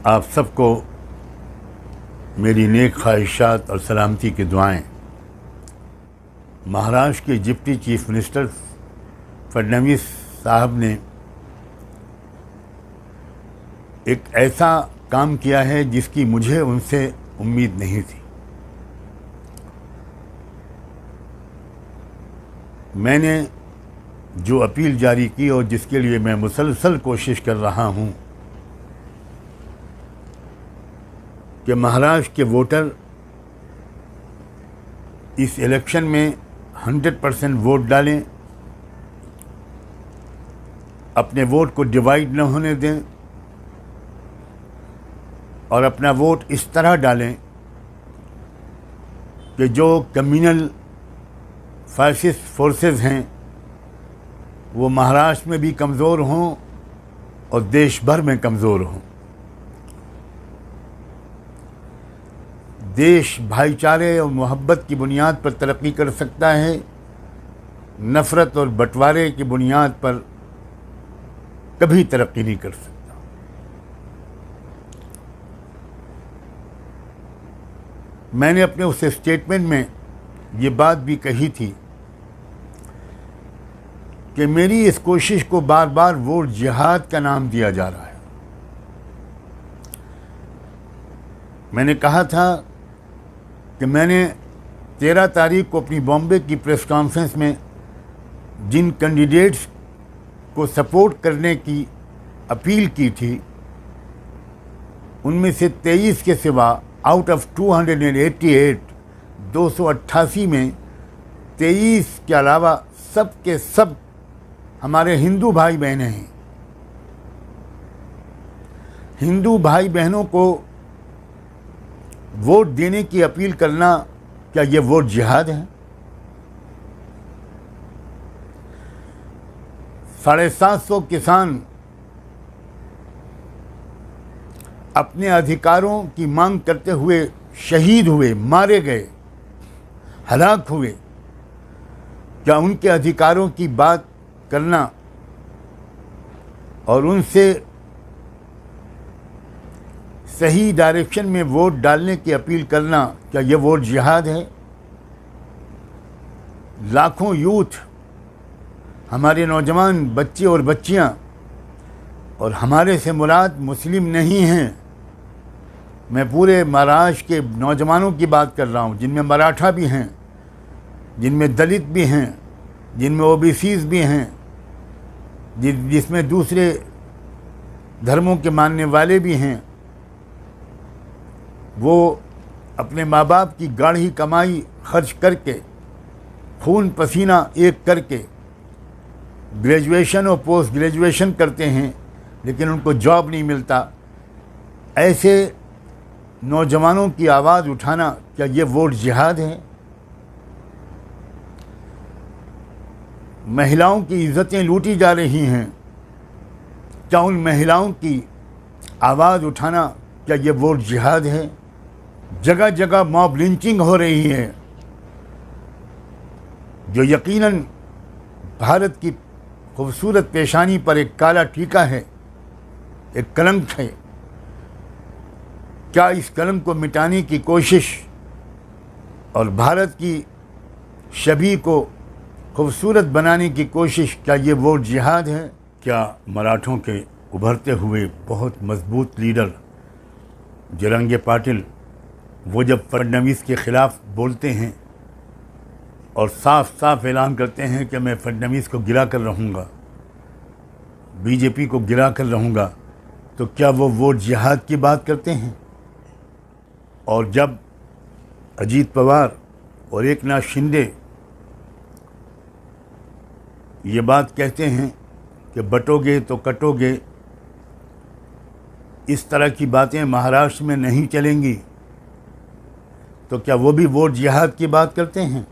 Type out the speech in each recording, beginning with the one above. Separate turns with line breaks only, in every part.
आप सबको मेरी नेक ख्वाहिशात और सलामती की दुआएं। महाराष्ट्र के डिप्टी चीफ मिनिस्टर फडणवीस साहब ने एक ऐसा काम किया है जिसकी मुझे उनसे उम्मीद नहीं थी। मैंने जो अपील जारी की और जिसके लिए मैं मुसलसल कोशिश कर रहा हूं कि महाराष्ट्र के वोटर इस इलेक्शन में 100% वोट डालें, अपने वोट को डिवाइड न होने दें और अपना वोट इस तरह डालें कि जो कम्युनल फैसिस्ट फोर्सेस हैं वो महाराष्ट्र में भी कमज़ोर हों और देश भर में कमज़ोर हों। देश भाईचारे और मोहब्बत की बुनियाद पर तरक्की कर सकता है, नफ़रत और बंटवारे की बुनियाद पर कभी तरक्की नहीं कर सकता। मैंने अपने उस स्टेटमेंट में ये बात भी कही थी कि मेरी इस कोशिश को बार बार वोट जिहाद का नाम दिया जा रहा है। मैंने कहा था कि मैंने 13 तारीख को अपनी बॉम्बे की प्रेस कॉन्फ्रेंस में जिन कैंडिडेट्स को सपोर्ट करने की अपील की थी उनमें से 23 के सिवा आउट ऑफ 288 288 में 23 के अलावा सब के सब हमारे हिंदू भाई बहनें हैं। हिंदू भाई बहनों को वोट देने की अपील करना, क्या ये वोट जिहाद है? 750 किसान अपने अधिकारों की मांग करते हुए शहीद हुए, मारे गए, हलाक हुए। क्या उनके अधिकारों की बात करना और उनसे सही डायरेक्शन में वोट डालने की अपील करना, क्या ये वोट जिहाद है? लाखों यूथ, हमारे नौजवान बच्चे और बच्चियां, और हमारे से मुराद मुस्लिम नहीं हैं, मैं पूरे महाराष्ट्र के नौजवानों की बात कर रहा हूं, जिनमें मराठा भी हैं, जिनमें दलित भी हैं, जिनमें ओबीसीज भी हैं, जिसमें दूसरे धर्मों के मानने वाले भी हैं। वो अपने माँ बाप की गाढ़ी कमाई खर्च करके, खून पसीना एक करके ग्रेजुएशन और पोस्ट ग्रेजुएशन करते हैं, लेकिन उनको जॉब नहीं मिलता। ऐसे नौजवानों की आवाज़ उठाना, क्या ये वोट जिहाद है? महिलाओं की इज्जतें लूटी जा रही हैं, क्या उन महिलाओं की आवाज़ उठाना, क्या ये वोट जिहाद है? जगह जगह मॉब लिंचिंग हो रही है, जो यकीनन भारत की खूबसूरत पेशानी पर एक काला टीका है, एक कलंक है। क्या इस कलंक को मिटाने की कोशिश और भारत की छवि को खूबसूरत बनाने की कोशिश, क्या ये वोट जिहाद है? क्या मराठों के उभरते हुए बहुत मजबूत लीडर जरंगे पाटिल, वो जब फडणवीस के ख़िलाफ़ बोलते हैं और साफ साफ ऐलान करते हैं कि मैं फडणवीस को गिरा कर रहूँगा, बीजेपी को गिरा कर रहूँगा, तो क्या वो वोट जिहाद की बात करते हैं? और जब अजीत पवार और एकनाथ शिंदे ये बात कहते हैं कि बटोगे तो कटोगे, इस तरह की बातें महाराष्ट्र में नहीं चलेंगी, तो क्या वो भी वोट जिहाद की बात करते हैं?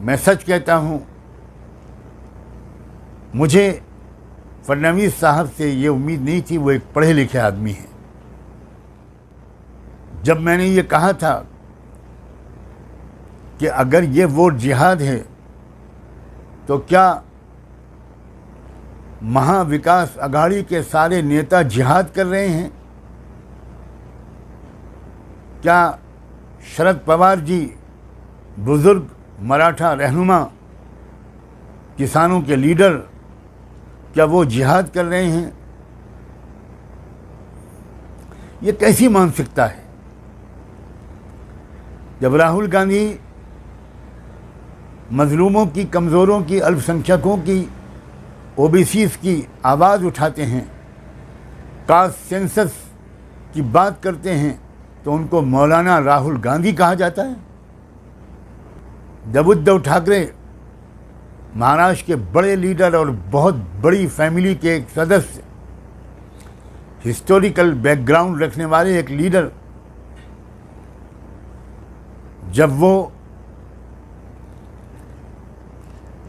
मैं सच कहता हूं, मुझे फडणवीस साहब से ये उम्मीद नहीं थी। वो एक पढ़े लिखे आदमी हैं। जब मैंने ये कहा था कि अगर ये वोट जिहाद है तो क्या महाविकास अघाड़ी के सारे नेता जिहाद कर रहे हैं? क्या शरद पवार जी, बुजुर्ग मराठा रहनुमा, किसानों के लीडर, क्या वो जिहाद कर रहे हैं? ये कैसी मानसिकता है? जब राहुल गांधी मजलूमों की, कमज़ोरों की, अल्पसंख्यकों की, ओबीसीज की आवाज़ उठाते हैं, कास्ट सेंसस की बात करते हैं, तो उनको मौलाना राहुल गांधी कहा जाता है। जब उद्धव ठाकरे, महाराष्ट्र के बड़े लीडर और बहुत बड़ी फैमिली के एक सदस्य, हिस्टोरिकल बैकग्राउंड रखने वाले एक लीडर, जब वो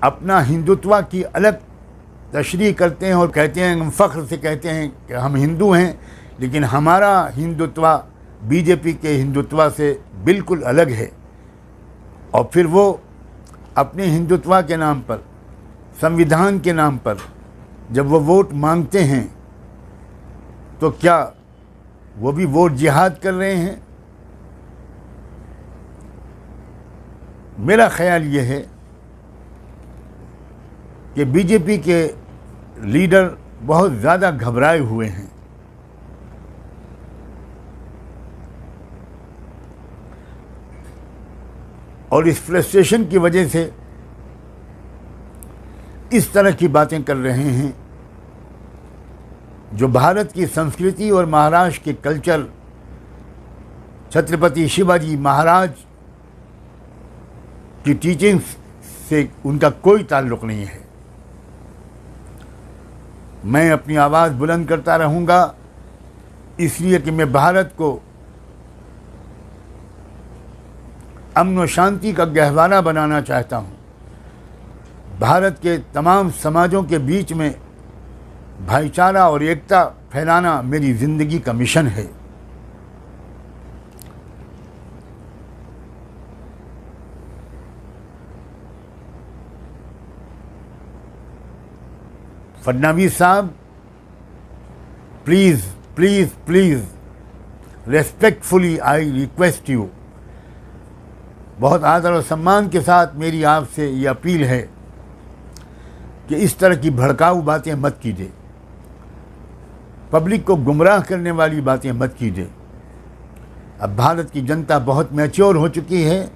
अपना हिंदुत्व की अलग तशरीह करते हैं और कहते हैं, हम फ़ख्र से कहते हैं कि हम हिंदू हैं, लेकिन हमारा हिंदुत्व बीजेपी के हिंदुत्व से बिल्कुल अलग है, और फिर वो अपने हिंदुत्व के नाम पर, संविधान के नाम पर जब वो वोट मांगते हैं, तो क्या वो भी वोट जिहाद कर रहे हैं? मेरा ख्याल ये है कि बीजेपी के लीडर बहुत ज़्यादा घबराए हुए हैं। और इस फ्रस्ट्रेशन की वजह से इस तरह की बातें कर रहे हैं जो भारत की संस्कृति और महाराष्ट्र के कल्चर, छत्रपति शिवाजी महाराज की टीचिंग्स से उनका कोई ताल्लुक़ नहीं है। मैं अपनी आवाज़ बुलंद करता रहूँगा, इसलिए कि मैं भारत को अमन और शांति का गहवारा बनाना चाहता हूँ। भारत के तमाम समाजों के बीच में भाईचारा और एकता फैलाना मेरी ज़िंदगी का मिशन है। फडणवीस साहब, please please please, respectfully I request you, बहुत आदर और सम्मान के साथ मेरी आपसे ये अपील है कि इस तरह की भड़काऊ बातें मत कीजिए, पब्लिक को गुमराह करने वाली बातें मत कीजिए। अब भारत की जनता बहुत मैच्योर हो चुकी है,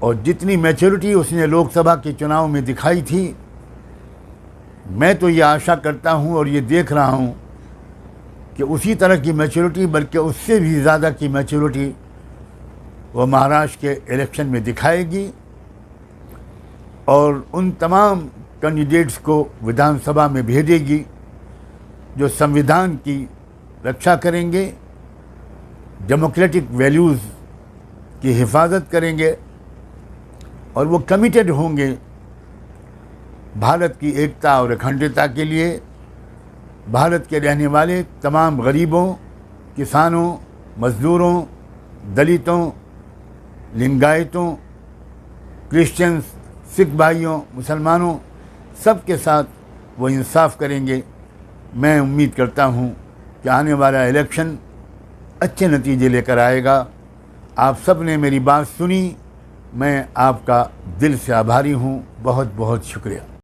और जितनी मैच्योरिटी उसने लोकसभा के चुनाव में दिखाई थी, मैं तो ये आशा करता हूँ और ये देख रहा हूँ कि उसी तरह की मैच्योरिटी, बल्कि उससे भी ज़्यादा की मैच्योरिटी वो महाराष्ट्र के इलेक्शन में दिखाएगी, और उन तमाम कैंडिडेट्स को विधानसभा में भेजेगी जो संविधान की रक्षा करेंगे, डेमोक्रेटिक वैल्यूज़ की हिफाजत करेंगे, और वो कमिटेड होंगे भारत की एकता और अखंडता के लिए, भारत के रहने वाले तमाम गरीबों, किसानों, मज़दूरों, दलितों, लिंगायतों, क्रिश्चियंस, सिख भाइयों, मुसलमानों, सब के साथ वो इंसाफ करेंगे। मैं उम्मीद करता हूँ कि आने वाला इलेक्शन अच्छे नतीजे लेकर आएगा। आप सब ने मेरी बात सुनी, मैं आपका दिल से आभारी हूँ। बहुत बहुत शुक्रिया।